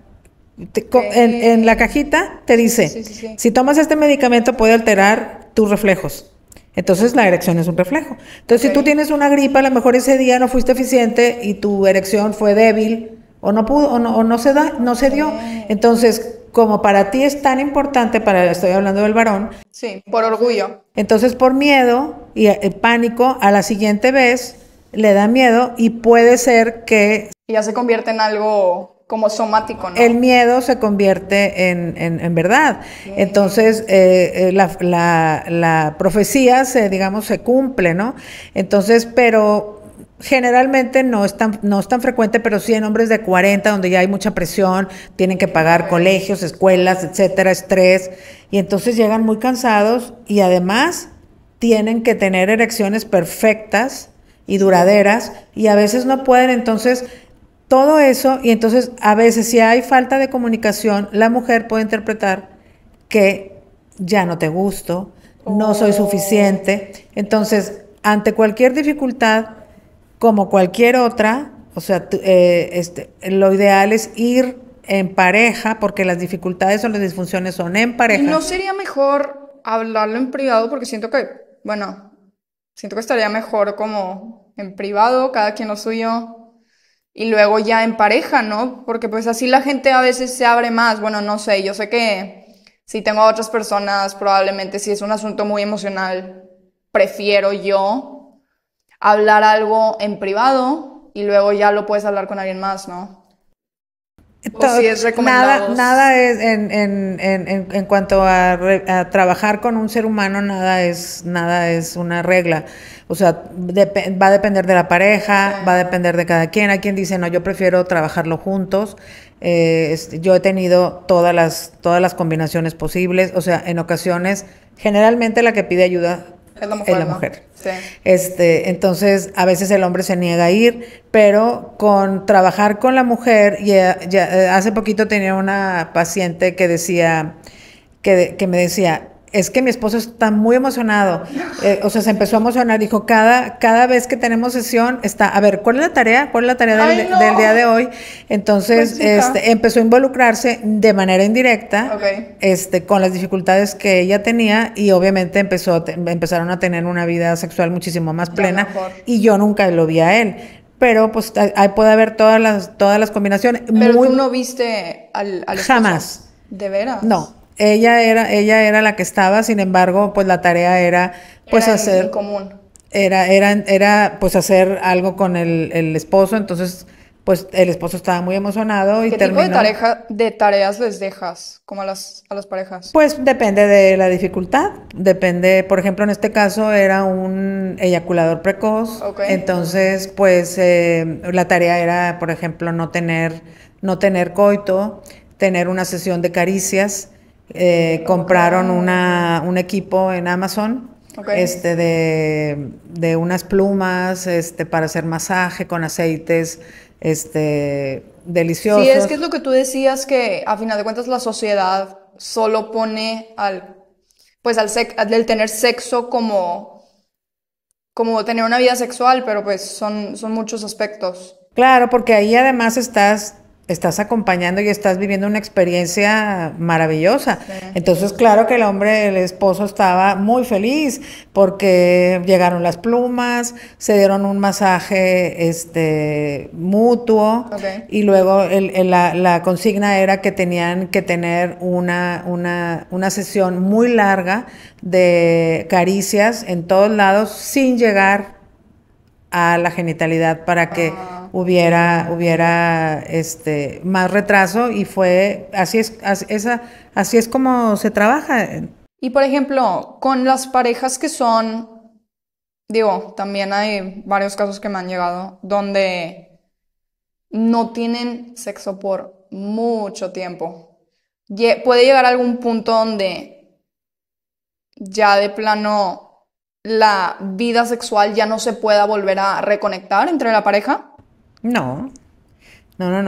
En la cajita te dice, Sí. si tomas este medicamento puede alterar tus reflejos. Entonces la erección es un reflejo. Entonces si tú tienes una gripa, a lo mejor ese día no fuiste eficiente y tu erección fue débil o no pudo, o no se da, no se dio. Entonces, como para ti es tan importante, estoy hablando del varón. Sí, por orgullo. Entonces, por miedo y pánico, a la siguiente vez le da miedo y puede ser que... Y ya se convierte en algo como somático, ¿no? El miedo se convierte en verdad. Entonces, la profecía se cumple, ¿no? Entonces, pero... Generalmente no es tan frecuente, pero sí en hombres de 40, donde ya hay mucha presión, tienen que pagar colegios, escuelas, etcétera, estrés, y entonces llegan muy cansados y además tienen que tener erecciones perfectas y duraderas y a veces no pueden, entonces todo eso, y entonces a veces si hay falta de comunicación, la mujer puede interpretar que ya no te gusto, no soy suficiente, entonces ante cualquier dificultad, como cualquier otra, o sea, lo ideal es ir en pareja, porque las dificultades o las disfunciones son en pareja. ¿Y no sería mejor hablarlo en privado? Porque siento que estaría mejor como en privado, cada quien lo suyo, y luego ya en pareja, ¿no? Porque pues así la gente a veces se abre más. Bueno, no sé, yo sé que si tengo a otras personas, probablemente si es un asunto muy emocional, prefiero yo hablar algo en privado y luego ya lo puedes hablar con alguien más, ¿no? O si es recomendado. Nada es en cuanto a trabajar con un ser humano, nada es una regla. O sea, va a depender de la pareja, va a depender de cada quien. Hay quien dice, no, yo prefiero trabajarlo juntos. Yo he tenido todas las combinaciones posibles. O sea, en ocasiones, generalmente la que pide ayuda es la mujer. Es la mujer. Sí. Entonces, a veces el hombre se niega a ir, pero con trabajar con la mujer, hace poquito tenía una paciente que decía, que me decía, es que mi esposo está muy emocionado, o sea, se empezó a emocionar, dijo, cada vez que tenemos sesión está, a ver, ¿cuál es la tarea? ¿Cuál es la tarea del día de hoy? Entonces, empezó a involucrarse de manera indirecta, con las dificultades que ella tenía y obviamente empezaron a tener una vida sexual muchísimo más plena y yo nunca lo vi a él. Pero pues ahí puede haber todas las combinaciones. Pero tú no viste al esposo. Jamás. ¿De veras? No. Ella era la que estaba, sin embargo, pues la tarea era pues hacer en común. Era pues hacer algo con el esposo, entonces pues el esposo estaba muy emocionado y terminó. ¿Qué tipo de tareas les dejas como a las parejas? Pues depende de la dificultad, depende, por ejemplo, en este caso era un eyaculador precoz, entonces pues la tarea era, por ejemplo, no tener coito, tener una sesión de caricias. Compraron un equipo en Amazon de unas plumas para hacer masaje con aceites deliciosos. Sí, es que es lo que tú decías, que a final de cuentas la sociedad solo pone al tener sexo como tener una vida sexual, pero pues son muchos aspectos. Claro, porque ahí además estás acompañando y estás viviendo una experiencia maravillosa. Sí. Entonces, claro que el esposo estaba muy feliz porque llegaron las plumas, se dieron un masaje mutuo y luego la consigna era que tenían que tener una sesión muy larga de caricias en todos lados sin llegar a la genitalidad para que hubiera más retraso y así es como se trabaja. Y por ejemplo, con las parejas que son, también hay varios casos que me han llegado donde no tienen sexo por mucho tiempo. Puede llegar a algún punto donde ya de plano la vida sexual ya no se pueda volver a reconectar entre la pareja. No,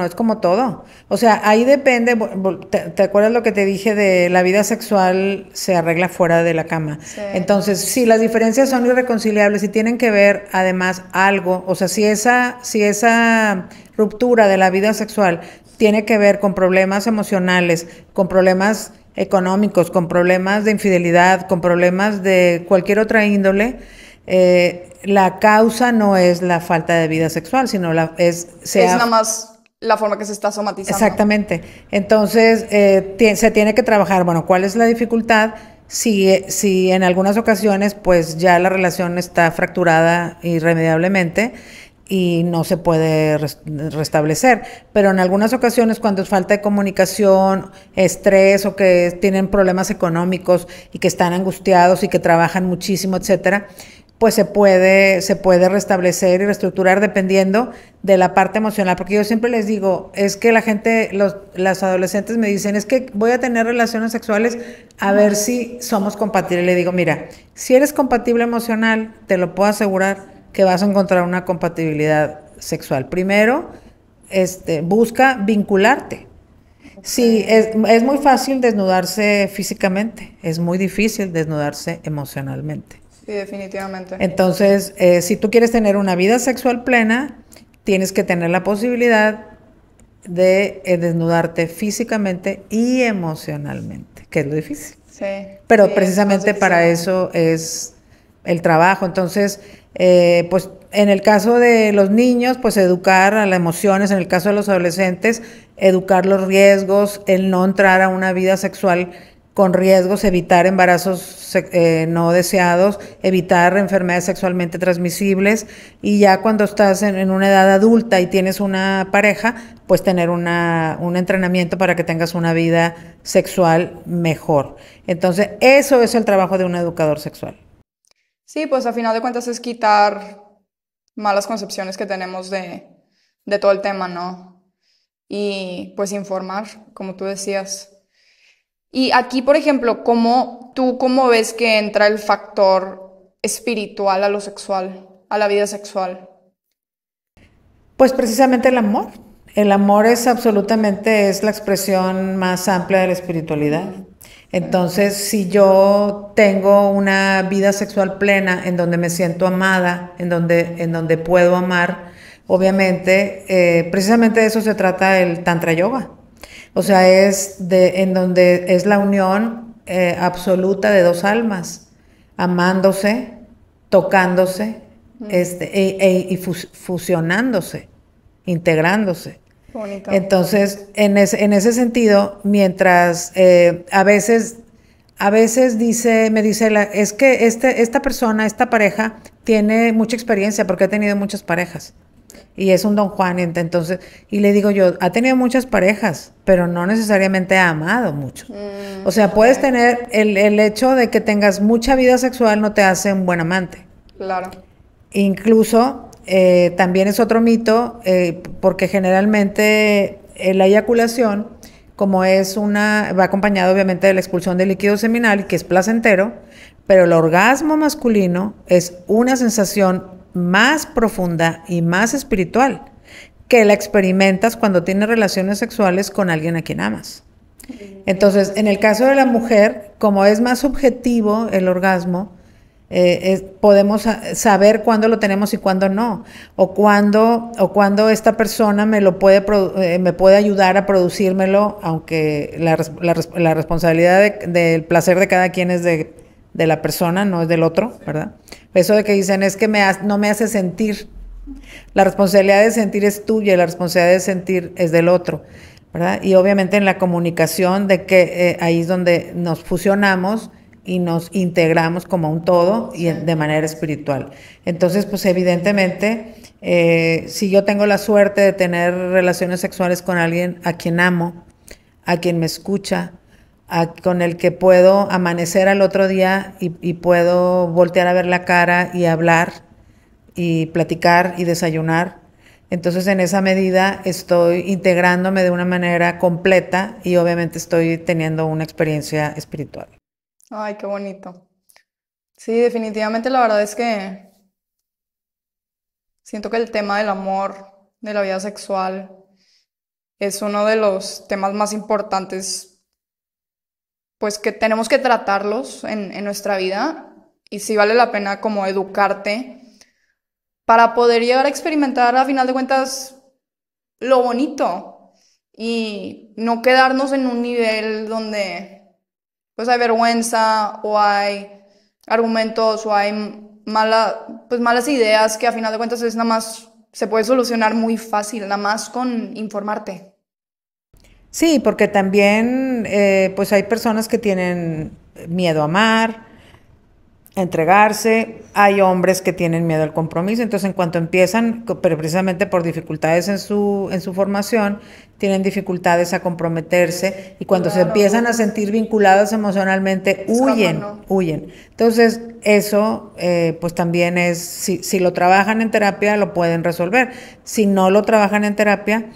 es como todo. O sea, ahí depende, ¿te acuerdas lo que te dije de la vida sexual se arregla fuera de la cama? Sí. Entonces, si las diferencias son irreconciliables y tienen que ver además algo, o sea, si esa ruptura de la vida sexual tiene que ver con problemas emocionales, con problemas económicos, con problemas de infidelidad, con problemas de cualquier otra índole, la causa no es la falta de vida sexual, sino es nada más la forma que se está somatizando. Exactamente. Entonces, se tiene que trabajar, bueno, ¿cuál es la dificultad? Si en algunas ocasiones, pues ya la relación está fracturada irremediablemente y no se puede restablecer. Pero en algunas ocasiones, cuando es falta de comunicación, estrés o que tienen problemas económicos y que están angustiados y que trabajan muchísimo, etcétera, pues se puede restablecer y reestructurar dependiendo de la parte emocional. Porque yo siempre les digo, es que la gente, las adolescentes me dicen, es que voy a tener relaciones sexuales a ver si somos compatibles. Le digo, mira, si eres compatible emocional, te lo puedo asegurar que vas a encontrar una compatibilidad sexual. Primero, busca vincularte. Sí, es muy fácil desnudarse físicamente, es muy difícil desnudarse emocionalmente. Sí, definitivamente. Entonces, si tú quieres tener una vida sexual plena, tienes que tener la posibilidad de desnudarte físicamente y emocionalmente, que es lo difícil. Sí. Pero Sí, precisamente para eso es el trabajo. Entonces, pues en el caso de los niños, pues educar a las emociones, en el caso de los adolescentes, educar los riesgos, el no entrar a una vida sexual con riesgos, evitar embarazos no deseados, evitar enfermedades sexualmente transmisibles, y ya cuando estás en una edad adulta y tienes una pareja, pues tener un entrenamiento para que tengas una vida sexual mejor. Entonces, eso es el trabajo de un educador sexual. Sí, pues a final de cuentas es quitar malas concepciones que tenemos de todo el tema, ¿no? Y pues informar, como tú decías. Y aquí, por ejemplo, ¿cómo ves que entra el factor espiritual a lo sexual, a la vida sexual? Pues precisamente el amor. El amor es absolutamente, es la expresión más amplia de la espiritualidad. Entonces, si yo tengo una vida sexual plena en donde me siento amada, en donde puedo amar, obviamente, precisamente de eso se trata el Tantra Yoga. O sea, en donde es la unión absoluta de dos almas, amándose, tocándose, y fusionándose, integrándose. Bonito. Entonces, en ese sentido, mientras a veces me dice, es que esta persona, esta pareja, tiene mucha experiencia porque ha tenido muchas parejas. Y es un don Juan, entonces, y le digo yo, ha tenido muchas parejas, pero no necesariamente ha amado mucho. O sea, puedes tener el hecho de que tengas mucha vida sexual no te hace un buen amante. Claro. Incluso también es otro mito, porque generalmente la eyaculación, como va acompañado obviamente de la expulsión del líquido seminal, que es placentero, pero el orgasmo masculino es una sensación más profunda y más espiritual que la experimentas cuando tienes relaciones sexuales con alguien a quien amas. Entonces, en el caso de la mujer, como es más subjetivo el orgasmo, podemos saber cuándo lo tenemos y cuándo no, o cuándo esta persona me puede ayudar a producírmelo, aunque la responsabilidad del placer de cada quien es de la persona, no es del otro, ¿verdad? Eso de que dicen es que no me hace sentir. La responsabilidad de sentir es tuya y la responsabilidad de sentir es del otro, ¿verdad? Y obviamente en la comunicación de que ahí es donde nos fusionamos y nos integramos como un todo y de manera espiritual. Entonces, pues evidentemente, si yo tengo la suerte de tener relaciones sexuales con alguien a quien amo, a quien me escucha, con el que puedo amanecer al otro día y puedo voltear a ver la cara y hablar y platicar y desayunar, entonces en esa medida estoy integrándome de una manera completa y obviamente estoy teniendo una experiencia espiritual. Ay, qué bonito. Sí, definitivamente la verdad es que siento que el tema del amor, de la vida sexual, es uno de los temas más importantes, pues que tenemos que tratarlos en nuestra vida, y sí vale la pena como educarte para poder llegar a experimentar a final de cuentas lo bonito y no quedarnos en un nivel donde pues hay vergüenza o hay argumentos o hay malas ideas que a final de cuentas es nada más se puede solucionar muy fácil, nada más con informarte. Sí, porque también pues hay personas que tienen miedo a amar, a entregarse, hay hombres que tienen miedo al compromiso, entonces en cuanto empiezan, pero precisamente por dificultades en su formación, tienen dificultades a comprometerse y cuando se empiezan a Claro, sentir vinculados emocionalmente, escapan, huyen, ¿no? huyen. Entonces eso pues también es, si lo trabajan en terapia lo pueden resolver, si no lo trabajan en terapia,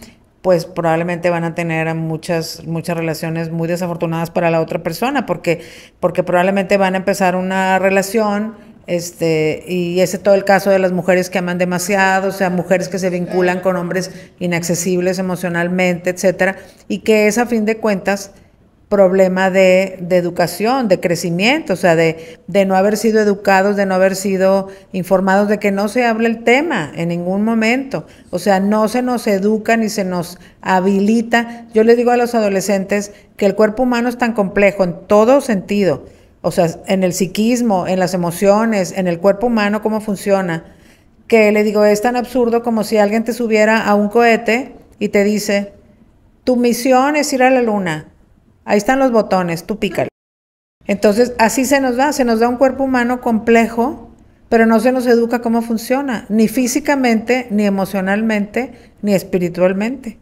pues probablemente van a tener muchas relaciones muy desafortunadas para la otra persona, porque probablemente van a empezar una relación, y ese todo el caso de las mujeres que aman demasiado, o sea, mujeres que se vinculan con hombres inaccesibles emocionalmente, etcétera, y que es a fin de cuentas problema de educación, de crecimiento, o sea, de no haber sido educados, de no haber sido informados, de que no se habla el tema en ningún momento, o sea, no se nos educa ni se nos habilita. Yo les digo a los adolescentes que el cuerpo humano es tan complejo en todo sentido, o sea, en el psiquismo, en las emociones, en el cuerpo humano, cómo funciona, que le digo, es tan absurdo como si alguien te subiera a un cohete y te dice, tu misión es ir a la luna. Ahí están los botones, tú pícale. Entonces, así se nos da un cuerpo humano complejo, pero no se nos educa cómo funciona, ni físicamente, ni emocionalmente, ni espiritualmente.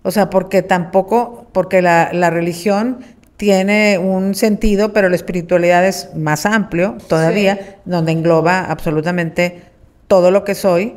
O sea, porque tampoco, porque la religión tiene un sentido, pero la espiritualidad es más amplio Sí. todavía, donde engloba absolutamente todo lo que soy,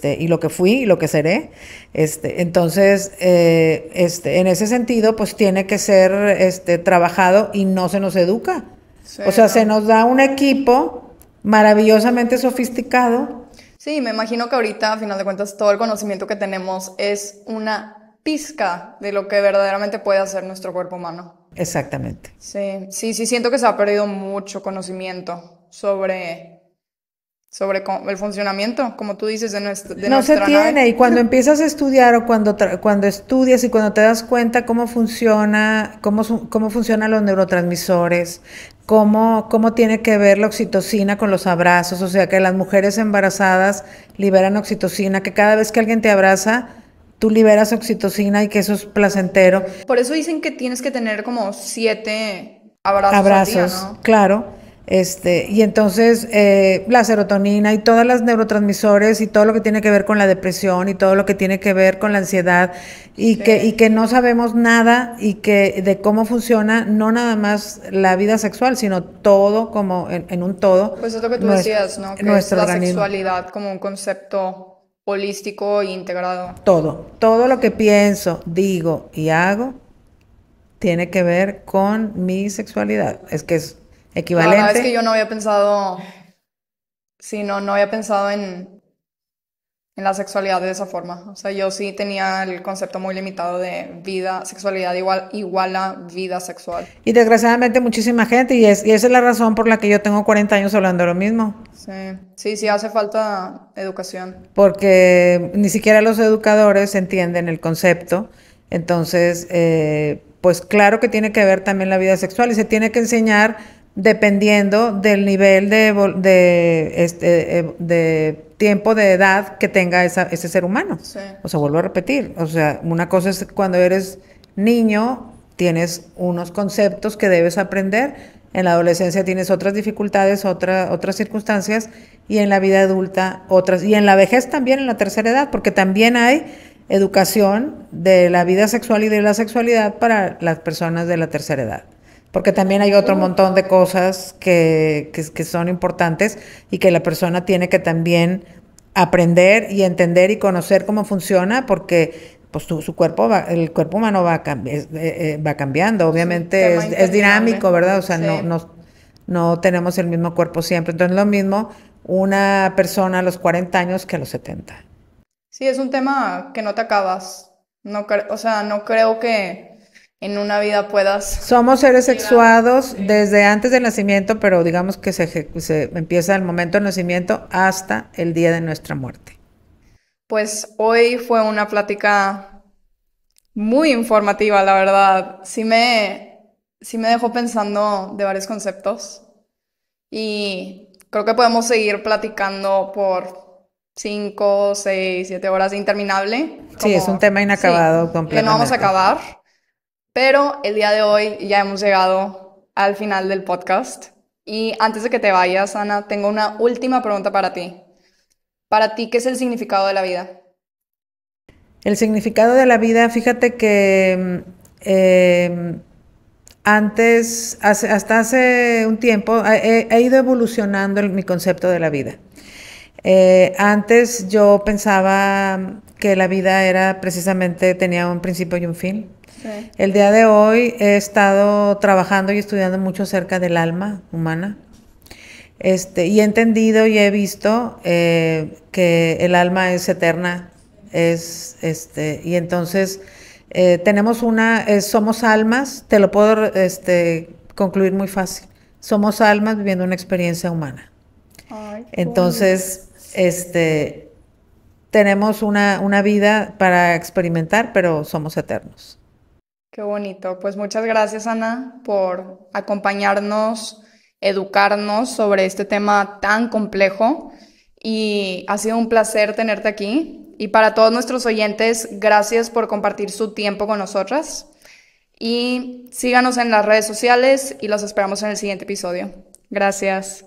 y lo que fui y lo que seré. Entonces, en ese sentido, pues tiene que ser trabajado y no se nos educa. Sí, O sea, se no. nos da un equipo maravillosamente sofisticado. Sí, me imagino que ahorita, a final de cuentas, todo el conocimiento que tenemos es una pizca de lo que verdaderamente puede hacer nuestro cuerpo humano. Exactamente. Sí, sí, sí, siento que se ha perdido mucho conocimiento sobre el funcionamiento, como tú dices, de No se nuestra nave. tiene, y cuando empiezas a estudiar o cuando estudias y cuando te das cuenta cómo funciona, cómo funcionan los neurotransmisores, cómo tiene que ver la oxitocina con los abrazos, o sea que las mujeres embarazadas liberan oxitocina, que cada vez que alguien te abraza, tú liberas oxitocina y que eso es placentero. Por eso dicen que tienes que tener como 7 abrazos al día, Abrazos, ¿no? claro. Y entonces la serotonina y todas las neurotransmisores y todo lo que tiene que ver con la depresión y todo lo que tiene que ver con la ansiedad Sí. y que no sabemos nada y que de cómo funciona no nada más la vida sexual, sino todo como en un todo, Pues es lo que tú nuestro, decías, ¿no? Que es nuestro la organismo. sexualidad como un concepto holístico e integrado. Todo lo que pienso, digo y hago tiene que ver con mi sexualidad. Es que es La verdad es que equivalente. yo no había pensado, sí, no había pensado en la sexualidad de esa forma. O sea, yo sí tenía el concepto muy limitado de vida, sexualidad igual a vida sexual. Y desgraciadamente muchísima gente, y esa es la razón por la que yo tengo 40 años hablando de lo mismo, Sí, sí, sí hace falta educación. porque ni siquiera los educadores entienden el concepto. Entonces, pues claro que tiene que ver también la vida sexual y se tiene que enseñar dependiendo del nivel de tiempo de edad que tenga ese ser humano. Sí, O sea, vuelvo a repetir, o sea, una cosa es cuando eres niño, tienes unos conceptos que debes aprender, en la adolescencia tienes otras dificultades, otras circunstancias, y en la vida adulta otras, y en la vejez también, en la tercera edad, porque también hay educación de la vida sexual y de la sexualidad para las personas de la tercera edad. Porque también hay otro montón de cosas que son importantes y que la persona tiene que también aprender y entender y conocer cómo funciona, porque pues su cuerpo el cuerpo humano va cambiando, es un obviamente tema es dinámico, interminable. ¿verdad? O sea, Sí. no tenemos el mismo cuerpo siempre. Entonces, lo mismo una persona a los 40 años que a los 70. Sí, es un tema que no te acabas. O sea, no creo que en una vida puedas Somos seres llegar. sexuados Sí. desde antes del nacimiento, pero digamos que se empieza el momento del nacimiento hasta el día de nuestra muerte. Pues hoy fue una plática muy informativa, la verdad. Sí me dejó pensando de varios conceptos y creo que podemos seguir platicando por 5, 6, 7 horas interminable. Sí, es un tema inacabado sí, completamente. que no vamos a acabar, pero el día de hoy ya hemos llegado al final del podcast. Y antes de que te vayas, Ana, tengo una última pregunta para ti. Para ti, ¿qué es el significado de la vida? El significado de la vida, fíjate que antes, hasta hace un tiempo, he ido evolucionando mi concepto de la vida. Antes yo pensaba que la vida era precisamente, tenía un principio y un fin. Sí. El día de hoy he estado trabajando y estudiando mucho acerca del alma humana. Y he entendido y he visto que el alma es eterna, y entonces tenemos somos almas, te lo puedo concluir muy fácil. Somos almas viviendo una experiencia humana. Ay, Entonces, tenemos una vida para experimentar, pero somos eternos. qué bonito. Pues muchas gracias, Ana, por acompañarnos, educarnos sobre este tema tan complejo. Y ha sido un placer tenerte aquí. Y para todos nuestros oyentes, gracias por compartir su tiempo con nosotras. Y síganos en las redes sociales y los esperamos en el siguiente episodio. Gracias.